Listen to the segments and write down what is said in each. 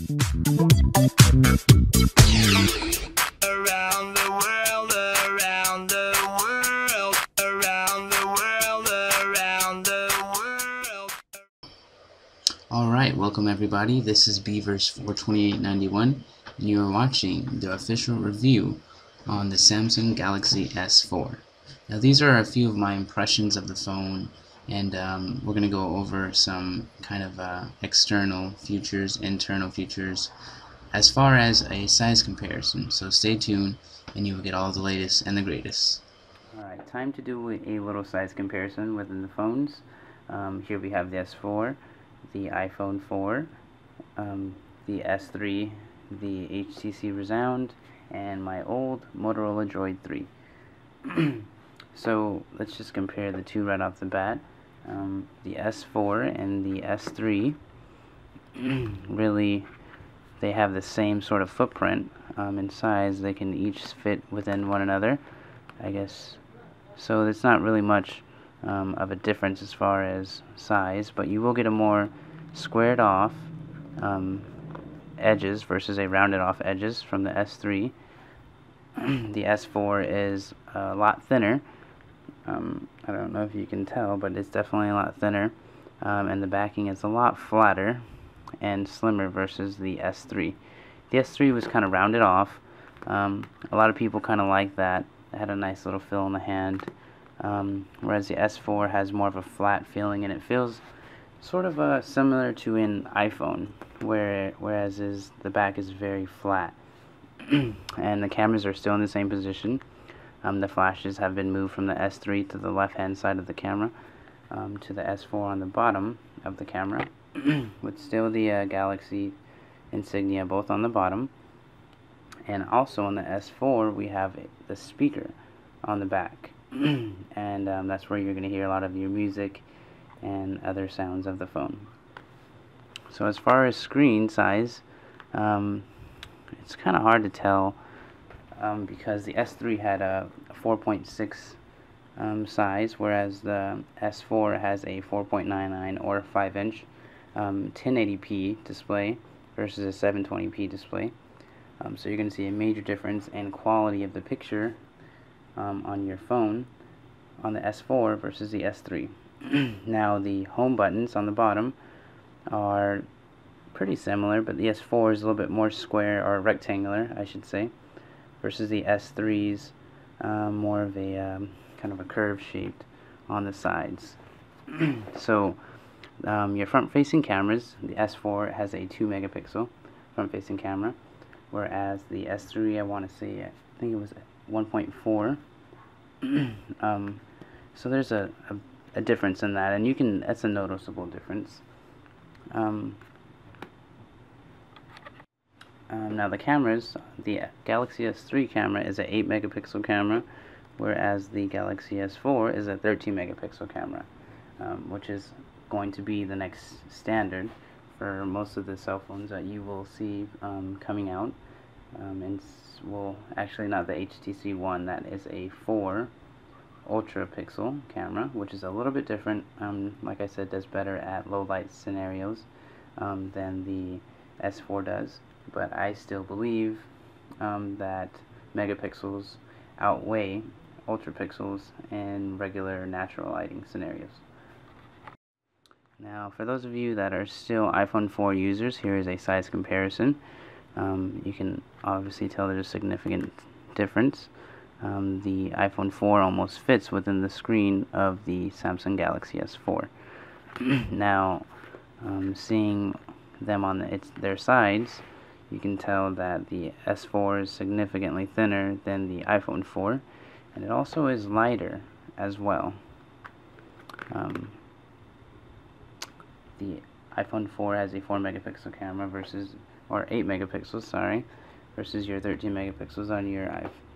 Around the world, around the world, around the world, around the world. Alright, welcome everybody. This is Beavers42891 and you are watching the official review on the Samsung Galaxy S4. Now these are a few of my impressions of the phone, and we're going to go over some kind of external features, internal features, as far as a size comparison. So stay tuned and you will get all the latest and the greatest. Alright, time to do a little size comparison within the phones. Here we have the S4, the iPhone 4, the S3, the HTC Resound, and my old Motorola Droid 3. So let's just compare the two right off the bat. The S4 and the S3 really, they have the same sort of footprint in size. They can each fit within one another, I guess. So it's not really much of a difference as far as size, but you will get a more squared off edges versus a rounded off edges from the S3. The S4 is a lot thinner. I don't know if you can tell, but it's definitely a lot thinner, and the backing is a lot flatter and slimmer versus the S3. The S3 was kind of rounded off. A lot of people kind of like that. It had a nice little feel in the hand, whereas the S4 has more of a flat feeling, and it feels sort of similar to an iPhone, whereas the back is very flat. And the cameras are still in the same position. The flashes have been moved from the S3 to the left hand side of the camera, to the S4 on the bottom of the camera, with still the Galaxy insignia both on the bottom. And also on the S4 we have the speaker on the back, and that's where you're going to hear a lot of your music and other sounds of the phone. So as far as screen size, it's kind of hard to tell, because the S3 had a 4.6 size, whereas the S4 has a 4.99 or 5-inch 1080p display versus a 720p display. So you're going to see a major difference in quality of the picture on your phone on the S4 versus the S3. Now the home buttons on the bottom are pretty similar, but the S4 is a little bit more square, or rectangular I should say, versus the S3's more of a kind of a curve shaped on the sides. So your front facing cameras, the S4 has a 2 megapixel front facing camera, whereas the S3, I want to say, I think it was 1.4. So there's a difference in that, and that's a noticeable difference. Now the cameras, the Galaxy S3 camera is an 8 megapixel camera, whereas the Galaxy S4 is a 13 megapixel camera, which is going to be the next standard for most of the cell phones that you will see coming out. And actually not the HTC One, that is a 4 ultra pixel camera, which is a little bit different. Like I said, does better at low light scenarios than the S4 does, but I still believe that megapixels outweigh ultra pixels in regular natural lighting scenarios. Now for those of you that are still iPhone 4 users, here is a size comparison. You can obviously tell there's a significant difference. The iPhone 4 almost fits within the screen of the Samsung Galaxy S4. Now, seeing them on their sides, you can tell that the S4 is significantly thinner than the iPhone 4, and it also is lighter as well. The iPhone 4 has a 4 megapixel camera or 8 megapixels, sorry, versus your 13 megapixels on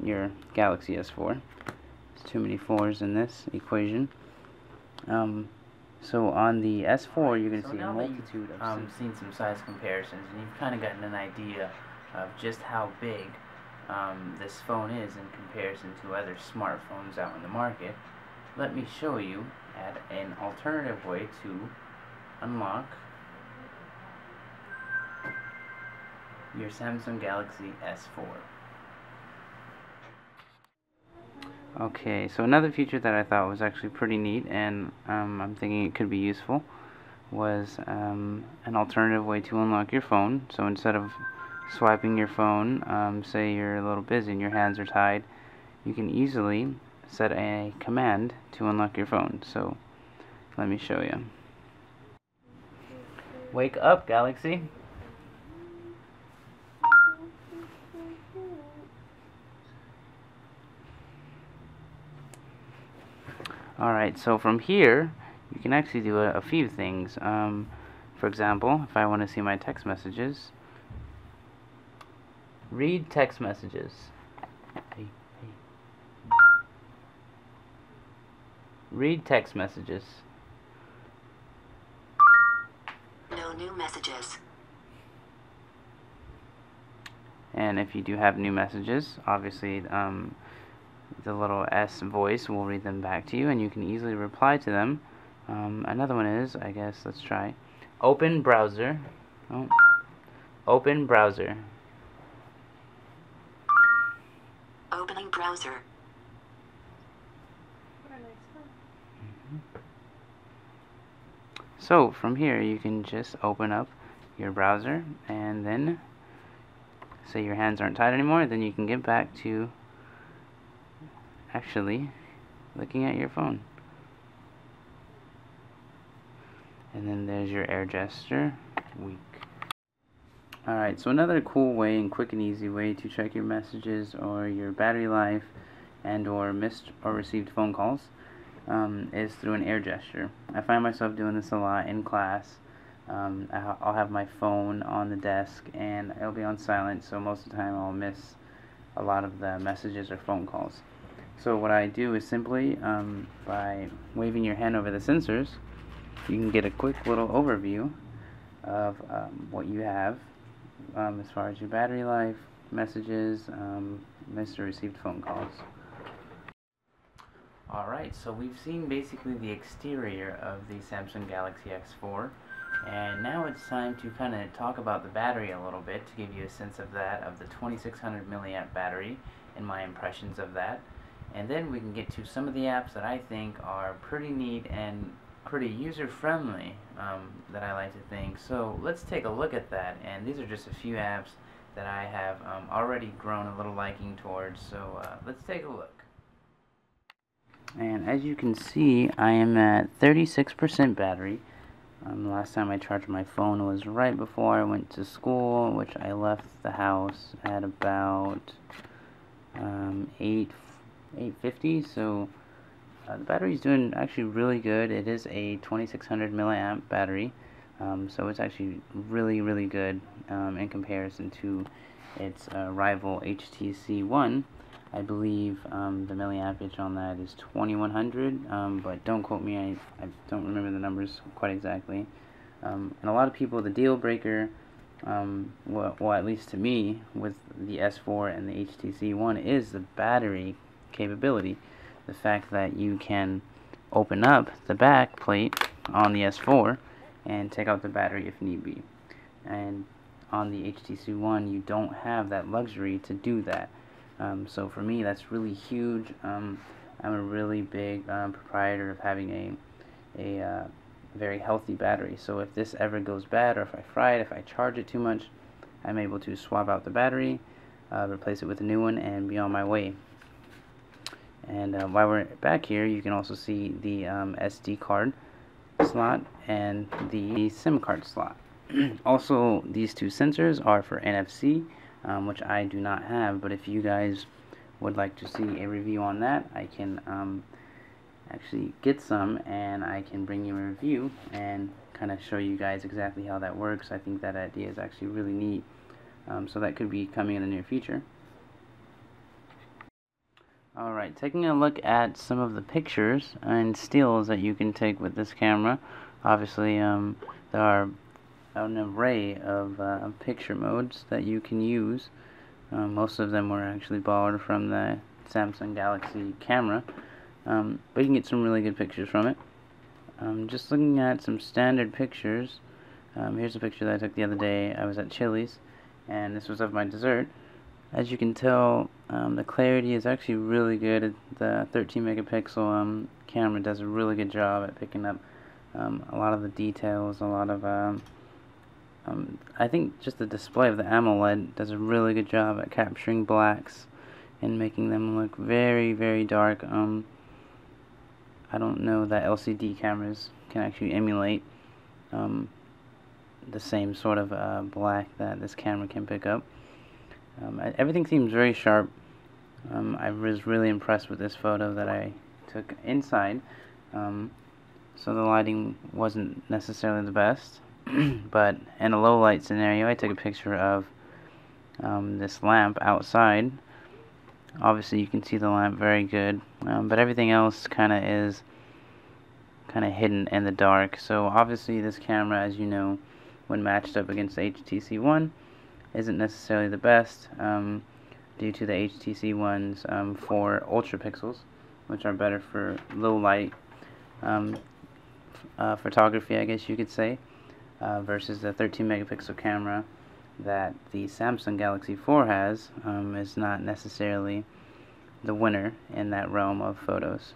your Galaxy S4. There's too many 4's in this equation. So on the S4, you're going to see a multitude of seen some size comparisons, and you've kind of gotten an idea of just how big this phone is in comparison to other smartphones out in the market. Let me show you an alternative way to unlock your Samsung Galaxy S4. Okay, so another feature that I thought was actually pretty neat, and I'm thinking it could be useful, was an alternative way to unlock your phone. So instead of swiping your phone, say you're a little busy and your hands are tied, you can easily set a command to unlock your phone. So let me show you. Wake up, Galaxy. Alright, so from here you can actually do a few things. For example, if I want to see my text messages, read text messages. Read text messages. No new messages. And if you do have new messages, obviously the little S voice will read them back to you, and you can easily reply to them. Another one is, I guess, let's try open browser. Open browser. Opening browser. So from here you can just open up your browser, and then say your hands aren't tied anymore, then you can get back to actually looking at your phone. And then there's your air gesture, weak. Alright, so another cool way and quick and easy way to check your messages or your battery life and or missed or received phone calls is through an air gesture. I find myself doing this a lot in class. I'll have my phone on the desk and it'll be on silent, so most of the time I'll miss a lot of the messages or phone calls. So what I do is simply, by waving your hand over the sensors, you can get a quick little overview of what you have as far as your battery life, messages, missed or received phone calls. Alright, so we've seen basically the exterior of the Samsung Galaxy S4, and now it's time to kind of talk about the battery a little bit to give you a sense of that, of the 2600 milliamp battery and my impressions of that. And then we can get to some of the apps that I think are pretty neat and pretty user-friendly, that I like to think. So let's take a look at that, and these are just a few apps that I have already grown a little liking towards, so let's take a look. And as you can see, I am at 36% battery. Last time I charged my phone was right before I went to school, which I left the house at about 8:50, so the battery's doing actually really good. It is a 2600 milliamp battery, so it's actually really good in comparison to its rival HTC One. I believe the milliampage on that is 2100, but don't quote me, I don't remember the numbers quite exactly. And a lot of people, the deal breaker, well, at least to me, with the S4 and the HTC One is the battery capability. The fact that you can open up the back plate on the S4 and take out the battery if need be. And on the HTC One, you don't have that luxury to do that. So for me, that's really huge. I'm a really big proprietor of having a very healthy battery. So if this ever goes bad, or if I fry it, if I charge it too much, I'm able to swap out the battery, replace it with a new one, and be on my way. And while we're back here, you can also see the SD card slot and the SIM card slot. Also, these two sensors are for NFC, which I do not have, but if you guys would like to see a review on that, I can actually get some and I can bring you a review and kind of show you guys exactly how that works. I think that idea is actually really neat, so that could be coming in the near future. Alright, taking a look at some of the pictures and stills that you can take with this camera. Obviously, there are an array of picture modes that you can use. Most of them were actually borrowed from the Samsung Galaxy camera, but you can get some really good pictures from it. Just looking at some standard pictures, here's a picture that I took the other day. I was at Chili's, and this was of my dessert. As you can tell, the clarity is actually really good. The 13 megapixel camera does a really good job at picking up a lot of the details, a lot of I think just the display of the Amoled does a really good job at capturing blacks and making them look very, very dark. I don't know that LCD cameras can actually emulate the same sort of black that this camera can pick up. Everything seems very sharp. I was really impressed with this photo that I took inside. So the lighting wasn't necessarily the best, but in a low light scenario I took a picture of this lamp outside. Obviously you can see the lamp very good, but everything else is hidden in the dark. So obviously this camera, as you know, when matched up against the HTC One, isn't necessarily the best, due to the HTC One's 4 ultra pixels, which are better for low light photography, I guess you could say, versus the 13 megapixel camera that the Samsung Galaxy 4 has. Is not necessarily the winner in that realm of photos.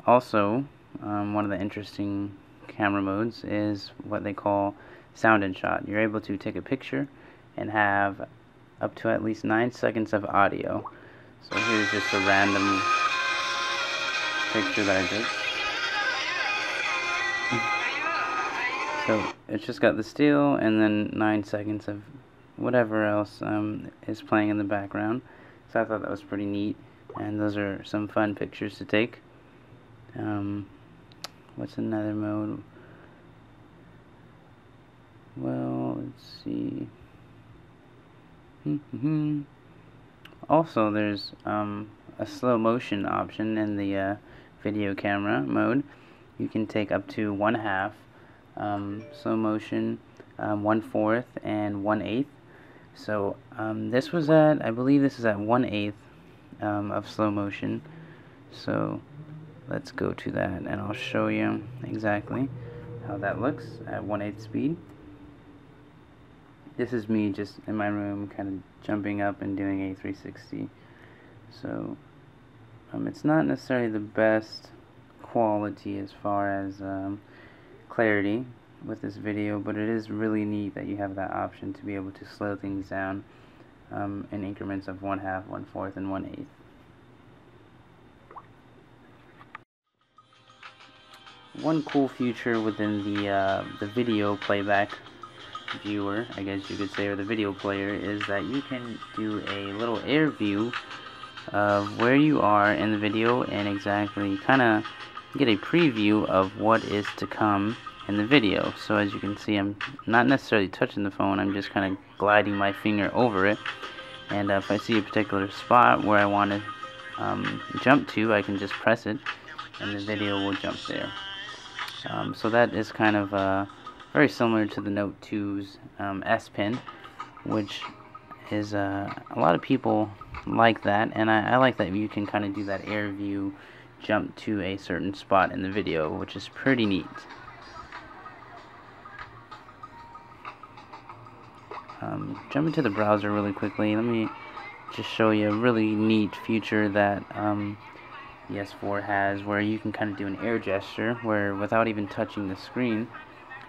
Also, one of the interesting camera modes is what they call sound and shot. You're able to take a picture and have up to at least 9 seconds of audio. So here's just a random picture that I did. So it's just got the still and then 9 seconds of whatever else is playing in the background. So I thought that was pretty neat, and those are some fun pictures to take. What's another mode? Well, let's see. Also, there's a slow motion option in the video camera mode. You can take up to 1/2 slow motion, 1/4, and 1/8. So this was at, I believe this is at 1/8 of slow motion. So let's go to that and I'll show you exactly how that looks at 1/8 speed. This is me just in my room kind of jumping up and doing a 360. So it's not necessarily the best quality as far as clarity with this video, but it is really neat that you have that option to be able to slow things down in increments of 1/2, 1/4, and 1/8. One cool feature within the video playback viewer, I guess you could say, or the video player, is that you can do a little air view of where you are in the video and exactly kind of get a preview of what is to come in the video. So as you can see, I'm not necessarily touching the phone, I'm just kind of gliding my finger over it, and if I see a particular spot where I want to jump to, I can just press it and the video will jump there. So that is kind of very similar to the Note 2's S Pen, which is a lot of people like that, and I like that you can kind of do that air view, jump to a certain spot in the video, which is pretty neat. Jump into the browser really quickly. Let me just show you a really neat feature that the S4 has, where you can kind of do an air gesture, where without even touching the screen,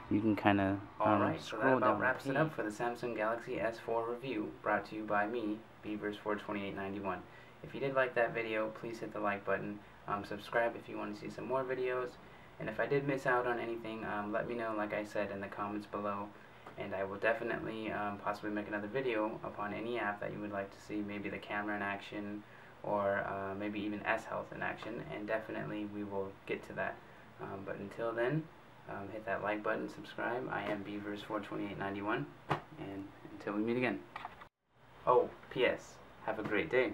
you can kind of Alright, so that about wraps it up for the Samsung Galaxy S4 review, brought to you by me, Beavers42891. If you did like that video, please hit the like button, subscribe if you want to see some more videos, and if I did miss out on anything, let me know, like I said, in the comments below, and I will definitely possibly make another video upon any app that you would like to see, maybe the camera in action, or maybe even S-Health in action, and definitely we will get to that. But until then, hit that like button, subscribe. I am Beavers42891, and until we meet again. Oh, P.S. Have a great day.